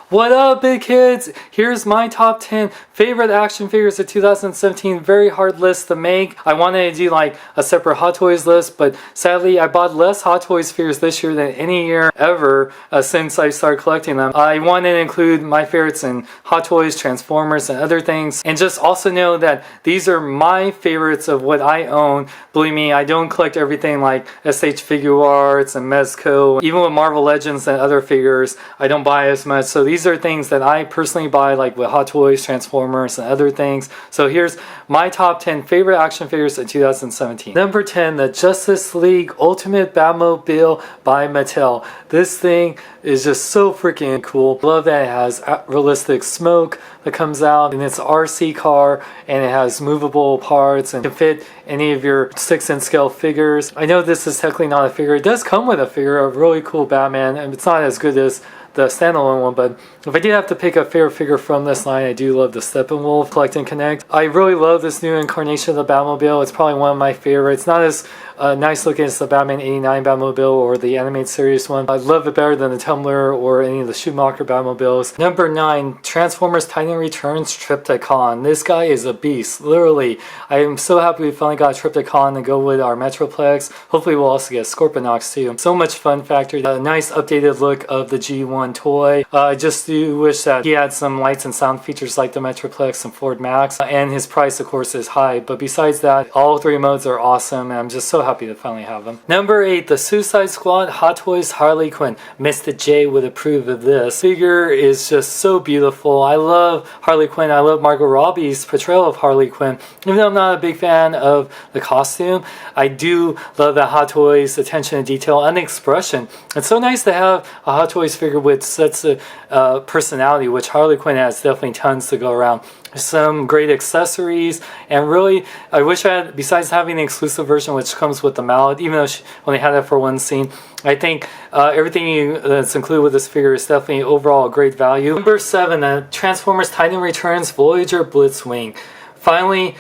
What up, big kids? Here's my top 10 favorite action figures of 2017. Very hard list to make. I wanted to do like a separate Hot Toys list, but sadly I bought less Hot Toys figures this year than any year ever since I started collecting them. I wanted to include my favorites in Hot Toys, Transformers, and other things. And just also know that these are my favorites of what I own. Believe me, I don't collect everything like SH Figure Arts and Mezco. Even with Marvel Legends and other figures, I don't buy as much. So these are things that I personally buy, like with Hot Toys, Transformers, and other things. So here's my top 10 favorite action figures in 2017. Number 10, the Justice League Ultimate Batmobile by Mattel. This thing is just so freaking cool. Love that it has realistic smoke that comes out in its RC car, and it has movable parts and can fit any of your 6-inch scale figures. I know this is technically not a figure. It does come with a figure, a really cool Batman, and it's not as good as the standalone one, but if I did have to pick a favorite figure from this line, I do love the Steppenwolf Collect and Connect. I really love this new incarnation of the Batmobile. It's probably one of my favorites. Not as nice looking as the Batman 89 Batmobile or the animated series one. I love it better than the Tumbler or any of the Schumacher Batmobiles. Number 9, Transformers Titan Returns Trypticon. This guy is a beast, literally. I am so happy we finally got Trypticon to go with our Metroplex. Hopefully we'll also get Scorponok too. So much fun factor. A nice updated look of the G1 toy. I just do wish that he had some lights and sound features like the Metroplex and Ford Max, and his price of course is high, but besides that, all 3 modes are awesome, and I'm just so happy to finally have them. Number 8, the Suicide Squad Hot Toys Harley Quinn. Mr. J would approve of this. Figure is just so beautiful. I love Harley Quinn. I love Margot Robbie's portrayal of Harley Quinn. Even though I'm not a big fan of the costume, I do love the Hot Toys attention to detail and expression. It's so nice to have a Hot Toys figure with such a personality, which Harley Quinn has definitely tons to go around. Some great accessories, and really I wish I had, besides having the exclusive version which comes with the mallet, even though she only had that for one scene, I think everything that's included with this figure is definitely overall a great value. Number 7, Transformers Titan Returns Voyager Blitzwing. Finally,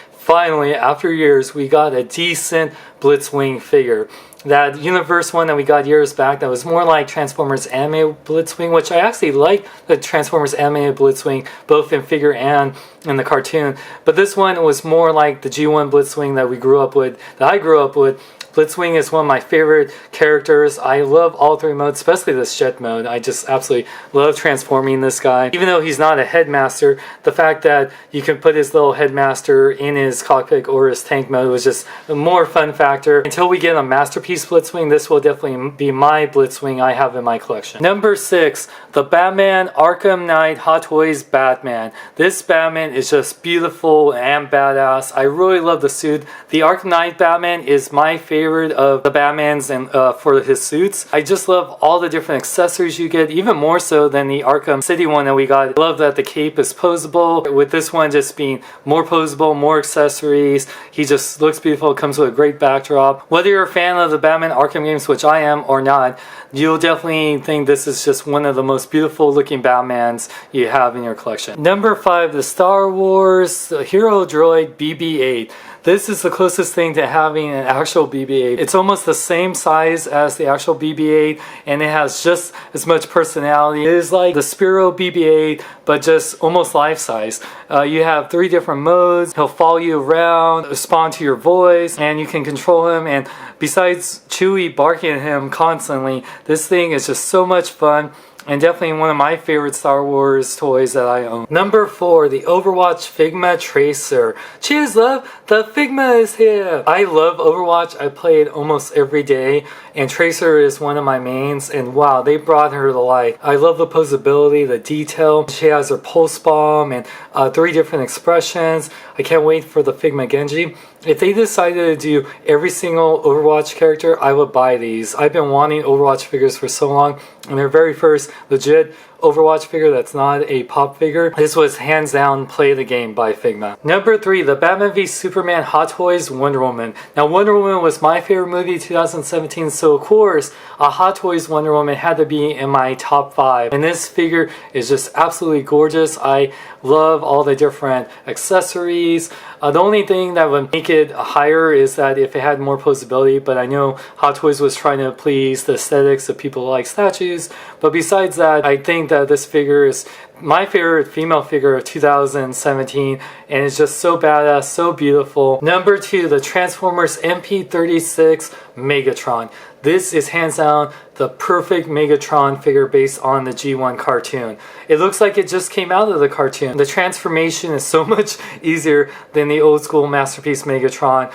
after years, we got a decent Blitzwing figure. That Universe one that we got years back that was more like Transformers Animated Blitzwing, which I actually like the Transformers Animated Blitzwing, both in figure and in the cartoon. But this one was more like the G1 Blitzwing that we grew up with, that I grew up with. Blitzwing is one of my favorite characters. I love all 3 modes, especially this jet mode. I just absolutely love transforming this guy. Even though he's not a headmaster, the fact that you can put his little headmaster in his cockpit or his tank mode was just a more fun factor. Until we get a masterpiece Blitzwing, this will definitely be my Blitzwing I have in my collection. Number 6, the Batman Arkham Knight Hot Toys Batman. This Batman is just beautiful and badass. I really love the suit. The Arkham Knight Batman is my favorite of the Batmans and for his suits. I just love all the different accessories you get, even more so than the Arkham City one that we got. I love that the cape is posable, with this one just being more posable, more accessories. He just looks beautiful. It comes with a great backdrop. Whether you're a fan of the Batman Arkham games, which I am, or not, you'll definitely think this is just one of the most beautiful looking Batmans you have in your collection. Number 5, the Star Wars Hero Droid BB-8. This is the closest thing to having an actual BB-8. It's almost the same size as the actual BB-8, and it has just as much personality. It is like the Spiro BB-8, but just almost life-size. You have 3 different modes. He'll follow you around, respond to your voice, and you can control him. And besides Chewie barking at him constantly, this thing is just so much fun, and definitely one of my favorite Star Wars toys that I own. Number 4, the Overwatch Figma Tracer. Cheers, love! The Figma is here! I love Overwatch. I play it almost every day, and Tracer is one of my mains, and wow, they brought her to life. I love the posability, the detail. She has her pulse bomb and 3 different expressions. I can't wait for the Figma Genji. If they decided to do every single Overwatch character, I would buy these. I've been wanting Overwatch figures for so long, and their very first legit Overwatch figure that's not a pop figure, this was hands down play the game by Figma. Number 3, the Batman v Superman Hot Toys Wonder Woman. Now Wonder Woman was my favorite movie 2017, so of course a Hot Toys Wonder Woman had to be in my top 5, and this figure is just absolutely gorgeous. I love all the different accessories. The only thing that would make it higher is that if it had more posability, but I know Hot Toys was trying to please the aesthetics of people who like statues. But besides that, I think that this figure is my favorite female figure of 2017, and it's just so badass, so beautiful. Number 2, the Transformers MP36 Megatron. This is hands down the perfect Megatron figure based on the G1 cartoon. It looks like it just came out of the cartoon. The transformation is so much easier than the old school Masterpiece Megatron.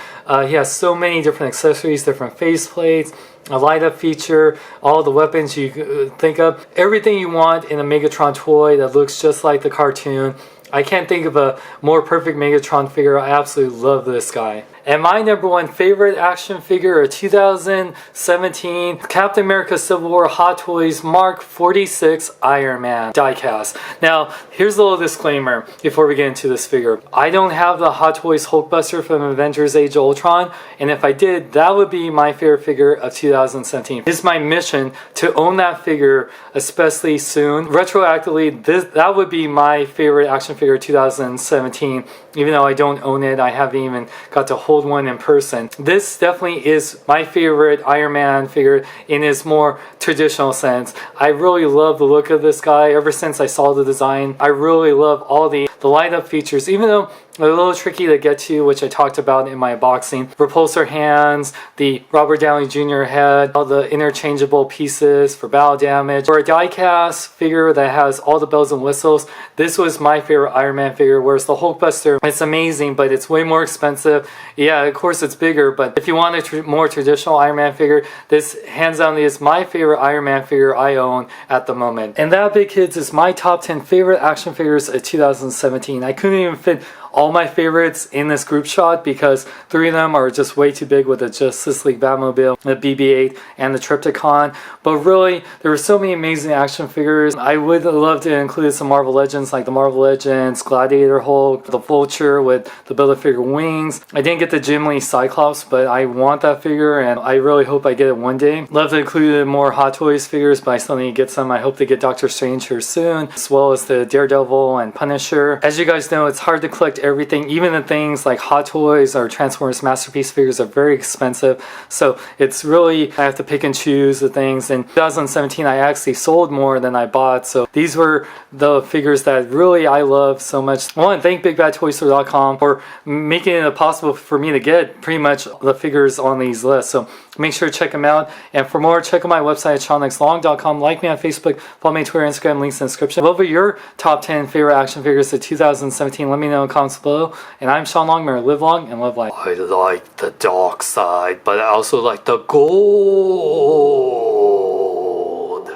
He has so many different accessories, different face plates, a light up feature, all the weapons you think of. Everything you want in a Megatron toy that looks just like the cartoon. I can't think of a more perfect Megatron figure. I absolutely love this guy. And my number 1 favorite action figure of 2017, Captain America Civil War Hot Toys Mark 46 Iron Man diecast. Now, here's a little disclaimer before we get into this figure. I don't have the Hot Toys Hulkbuster from Avengers Age of Ultron, and if I did, that would be my favorite figure of 2017. It's my mission to own that figure, especially soon. Retroactively, that would be my favorite action figure of 2017. Even though I don't own it, I haven't even got to hold one in person. This definitely is my favorite Iron Man figure in its more traditional sense. I really love the look of this guy ever since I saw the design. I really love all the light up features, even though they're a little tricky to get to, which I talked about in my unboxing. Repulsor hands, the Robert Downey Jr. head, all the interchangeable pieces for battle damage. For a diecast figure that has all the bells and whistles, this was my favorite Iron Man figure, whereas the Hulkbuster, it's amazing, but it's way more expensive. Yeah, of course it's bigger, but if you want a more traditional Iron Man figure, this hands down is my favorite Iron Man figure I own at the moment. And that, big kids, is my top 10 favorite action figures of 2017. I couldn't even fit all my favorites in this group shot because 3 of them are just way too big with the Justice League Batmobile, the BB-8, and the Trypticon. But really, there were so many amazing action figures. I would love to include some Marvel Legends like the Marvel Legends, Gladiator Hulk, the Vulture with the Build-A-Figure wings. I didn't get the Jim Lee Cyclops, but I want that figure and I really hope I get it one day. Love to include more Hot Toys figures, but I still need to get some. I hope to get Doctor Strange here soon, as well as the Daredevil and Punisher. As you guys know, it's hard to collect everything. Even the things like Hot Toys or Transformers Masterpiece figures are very expensive, so it's really, I have to pick and choose the things. In 2017 I actually sold more than I bought, so these were the figures that really I love so much. I want to thank BigBadToyStore.com for making it possible for me to get pretty much the figures on these lists, so make sure to check them out. And for more, check out my website at SeanXLong.com. Like me on Facebook, follow me on Twitter, Instagram, links in the description. What were your top 10 favorite action figures of 2017? Let me know in the comments below. And I'm Sean Long. Remember, live long and love life. I like the dark side, but I also like the gold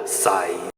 side.